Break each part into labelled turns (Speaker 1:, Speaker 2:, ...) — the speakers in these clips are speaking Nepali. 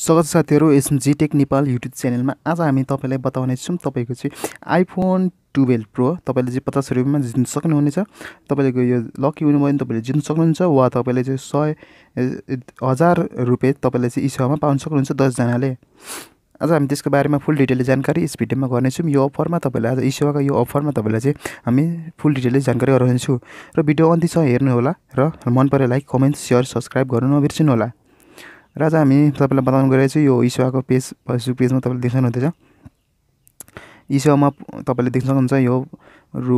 Speaker 1: स्वागत छ साथीहरु एसएमजी टेक नेपाल युट्युब च्यानलमा। आज हामी तपाईलाई बताउने छौं तपाईको चाहिँ आइफोन 12 प्रो तपाईले चाहिँ 50 रुपैयाँमा जित्न सक्नुहुनेछ। तपाईको यो लकी हुनु भयो भने तपाईले जित्न सक्नुहुन्छ वा तपाईले चाहिँ 1000 रुपैयाँ तपाईले चाहिँ इसेवामा पाउन सक्नुहुन्छ 10 जनाले। आज हामी त्यसको बारेमा फुल डिटेल जानकारी यस भिडियोमा गर्ने छौं। यो अफरमा तपाईले आज इसेवाको यो अफरमा तपाईलाई चाहिँ हामी फुल डिटेल जानकारी गराउने छौं र भिडियो अन्त्यसम्म हेर्नु होला र मन परे लाइक कमेन्ट शेयर सब्स्क्राइब गर्न नबिर्सिनु होला। र आज हामी तपाईलाई बताउन गइरहेको छु यो इसेवाको पेज फेसबुक पेजमा तपाईले देख्न सक्नुहुन्छ। इसेवामा तपाईले देख्न सक्नुहुन्छ यो रु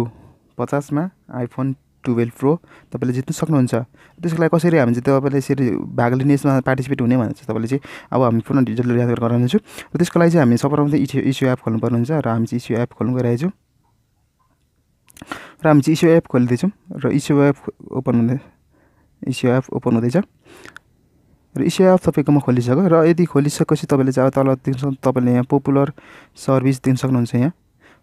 Speaker 1: 50 मा आइफोन 12 प्रो तपाईले जित्न सक्नुहुन्छ। त्यसको लागि कसरी हामी चाहिँ तपाईले यसरी भाग लिने यसमा पार्टिसिपेट हुने भनेर चाहिँ तपाईले चाहिँ अब हामी पुनः डिटेल याद गराउने छु। र त्यसको लागि चाहिँ हामी सर्वप्रथम इसेवा एप खोल्नु पर्ने हुन्छ र हामी चाहिँ इसेवा एप खोल्न गइरहेको छौं। र हामी चाहिँ इसेवा एप खोल्दै छौं र इसेवा एप ओपन हुँदैछ र इसेवा एप तपाईकोमा खोलिसक्यो र यदि खोलिसकेपछि तपाईले चाहिँ तल तपाईले यहाँ पपुलर सर्भिस दिन सक्नुहुन्छ। यहाँ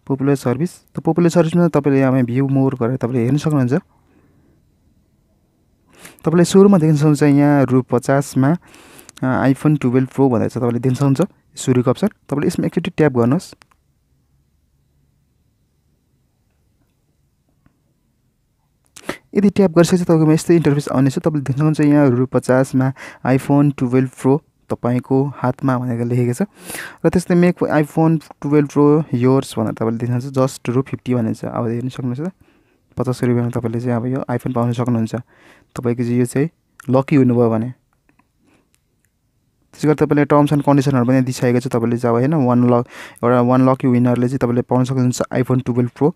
Speaker 1: पपुलर सर्भिस त पपुलर सर्भिसमा तपाईले यहाँ भ्यू मोर गरेर तपाईले हेर्न सक्नुहुन्छ। तपाईले सुरुमा देख्न सक्नुहुन्छ यहाँ रु 50 मा आइफोन 12 प्रो भनेर चाहिँ तपाईले देख्न सक्नुहुन्छ सुरुको अप्सन। तपाईले यसमा एकचोटी ट्याप गर्नुहोस्। यदि ट्याप गरिसकेपछि तपाईकोमा यस्तै इन्टरफेस आउनेछ। तपाईले देख्न सक्नुहुन्छ यहाँ रु 50 मा आइफोन 12 प्रो तपाईको हातमा भनेर लेखेको छ र त्यस्तै मेक आइफोन 12 प्रो योर्स भनेर तपाईले देख्न सक्नुहुन्छ जस्ट रु 50 भनेर छ। अब हेर्न सक्नुहुन्छ 50 रुपैयाँमा तपाईले चाहिँ अब यो आइफोन पाउन सक्नुहुन्छ। तपाईको चाहिँ यो चाहिँ लकी हुनुभयो भने। त्यसैगरी तपाईले टर्म्स एन्ड कन्डिसनहरु पनि दिइसकेको छ। तपाईले चाहिँ हैन वन लकी विनरले चाहिँ तपाईले पाउन सक्नुहुन्छ आइफोन 12 प्रो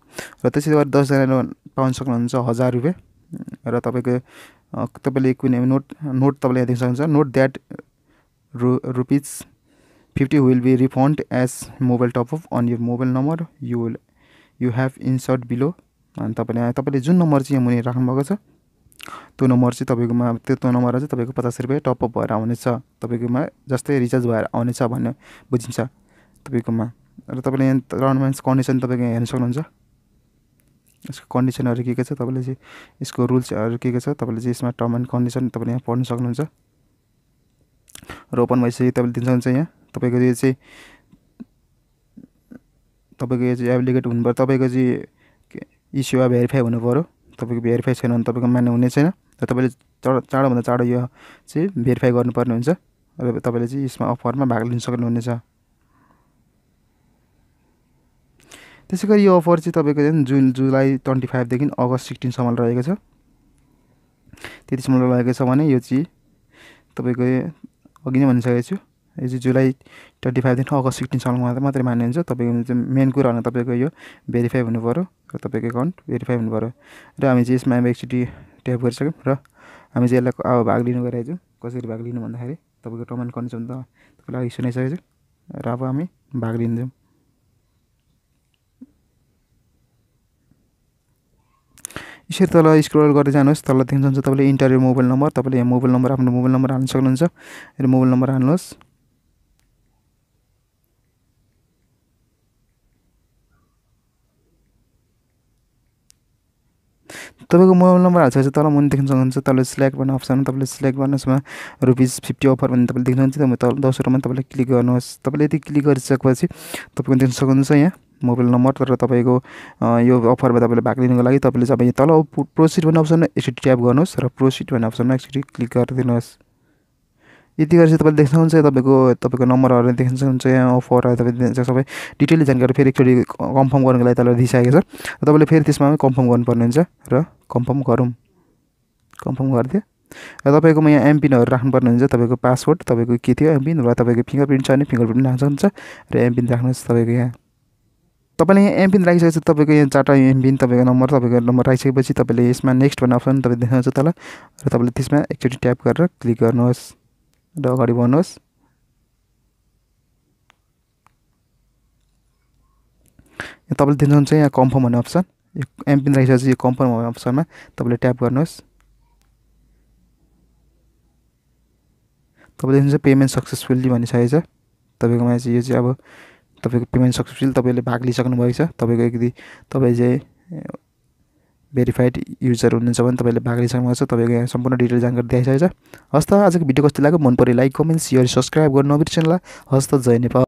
Speaker 1: र त्यसैगरी 10 जनाले पाउन सक्नुहुन्छ 1000 रुपैयाँ र तपाईले कुनै नोट तपाईले देख्न सक्नुहुन्छ note that rupees 50 will be refunded as mobile top up on your mobile number you have insert below। अनि तपाईले जुन नम्बर चाहिँ मुनि राख्नु भएको छ त्यो नम्बर चाहिँ तपाईकोमा त्यो नम्बरमा चाहिँ तपाईको 50 रुपैयाँ टप अप भएर आउनेछ। तपाईकोमा जस्तै रिचार्ज भएर आउनेछ भन्ने बुझिन्छ तपाईकोमा। र तपाईले यहाँ टर्म्स एन्ड कन्डिसन तपाईको हेर्न सक्नुहुन्छ। यसको कन्डिसनहरु के छ तपाईले चाहिँ यसको रुल्सहरु के छ तपाईले चाहिँ यसमा टर्म एन्ड कन्डिसन तपाईले यहाँ पढ्न सक्नुहुन्छ। र ओपन भइसक्यो तपाईले दिन सक्नुहुन्छ। यहाँ तपाईको यो चाहिँ एप्लिकेट हुनु पर्यो। तपाईको चाहिँ इसेवा भेरिफाई हुनु पर्यो। तपाईको भेरिफाई छैन भने तपाईको मान्य हुने छैन र तपाईले चाँडो भन्दा चाँडो यो चाहिँ भेरिफाई गर्नुपर्ने हुन्छ र तपाईले चाहिँ यसमा अफरमा भाग लिन सक्नुहुनेछ। त्यसैगरी यो अफर चाहिँ तपाईको जुलाई 25 देखि अगस्त 16 सम्म रहेको छ। त्यतिसम्म रहेको छ भने यो चाहिँ तपाईको अघि नै भनिसकेको छु यो चाहिँ जुलाई 25 देखि अगस्त 16 सम्म मात्रै मान्य हुन्छ। तपाईको चाहिँ मेन कुरा हो तपाईको यो भेरिफाई हुनु पर्यो र तपाईको अकाउन्ट भेरिफाई हुनु पर्यो। र हामी चाहिँ यसमा एकचोटी ट्याप गरिसक्यौं र हामी चाहिँ यसलाई अब भाग लिनु गइरहेको छौं। कसरी भाग लिनु भन्दाखेरि तपाईको टर्म एन्ड कन्डिसन त तपाईलाई सुनाइसकेको छु र अब हामी भाग लिन्छौं। यसरी तल स्क्रल गर्दै जानुहोस्। तल देख्नुहुन्छ तपाईले इन्टर योर मोबाइल नम्बर तपाईले यहाँ मोबाइल नम्बर आफ्नो मोबाइल नम्बर हाल्न सक्नुहुन्छ र मोबाइल नम्बर हाल्नुहोस्। तपाईको मोबाइल नम्बर हाल्छ तल मुनि देख्न सक्नुहुन्छ। तल सिलेक्ट भन्ने अप्सनमा तपाईले सिलेक्ट गर्नुसमा रुपीज 50 अफर भन्ने तपाईले देख्न सक्नुहुन्छ। तल 10 रुपैयाँमा तपाईले क्लिक गर्नुहोस्। तपाईले यति क्लिक गरिसकेपछि तपाईको देख्न सक्नुहुन्छ यहाँ मोबाइल नम्बर र तपाईको यो अफरमा तपाईले भाग लिनको लागि तपाईले चाहिँ तल प्रोसिड भन्ने अप्सनमा एकचोटी ट्याप गर्नुहोस् र प्रोसिड भन्ने अप्सनमा एकचोटी क्लिक गरिदिनुहोस्। यति गरेपछि तपाईले देख्न सक्नुहुन्छ तपाईको नम्बरहरु देख्न सक्नुहुन्छ। यहाँ अफर तपाईले सबै डिटेल जानकारी फेरि एकचोटी कन्फर्म गर्नको लागि तल दिइसकेको छ र तपाईले फेरि त्यसमा कन्फर्म गर्नुपर्ने हुन्छ र कन्फर्म गरौँ। कन्फर्म गर्दिए र तपाईकोमा यहाँ एमपिनहरु राख्नुपर्ने हुन्छ। तपाईको पासवर्ड तपाईको के थियो एमपिन र तपाईको फिंगरप्रिन्ट छ भने फिंगरप्रिन्ट राख्न सक्नुहुन्छ र एमपिन राख्नुहोस्। तपाईको यहाँ तपाईले यहाँ एमपिन राखिसकेपछि तपाईको यहाँ चारवटा एमपिन तपाईको नम्बर राखिसकेपछि तपाईले यसमा नेक्स्ट भन्ने अप्सन तपाईले देख्नुहुन्छ तल र तपाईले त्यसमा एकचोटी ट्याप गरेर क्लिक गर्नुहोस् र अगाडि बढ्नुहोस्। तपाईले देख्नुहुन्छ यहाँ कन्फर्म भन्ने अप्सन एमपिन राखिसकेपछि यो कन्फर्म भन्ने अप्सनमा तपाईले ट्याप गर्नुहोस्। तपाईले देख्नुहुन्छ पेमेन्ट सक्सेसफुली भनिसकेको छ। तपाईकोमा चाहिँ यो चाहिँ अब तपाईको पेमेन्ट सक्सेसफुल तपाईले भाग लिइसक्नु भएको छ। तपाईको यदि तपाई चाहिँ भेरिफाइड युजर हुनुहुन्छ भने तपाईँले भाग लिइसक्नु भएको छ। तपाईँको यहाँ सम्पूर्ण डिटेल जानकारी दिइसकेको छ। हस् त आजको भिडियो कस्तो लाग्यो, मन पऱ्यो लाइक कमेन्ट सेयर सब्सक्राइब गर्न नबिर्सनु होला। हस् त जय नेपाल।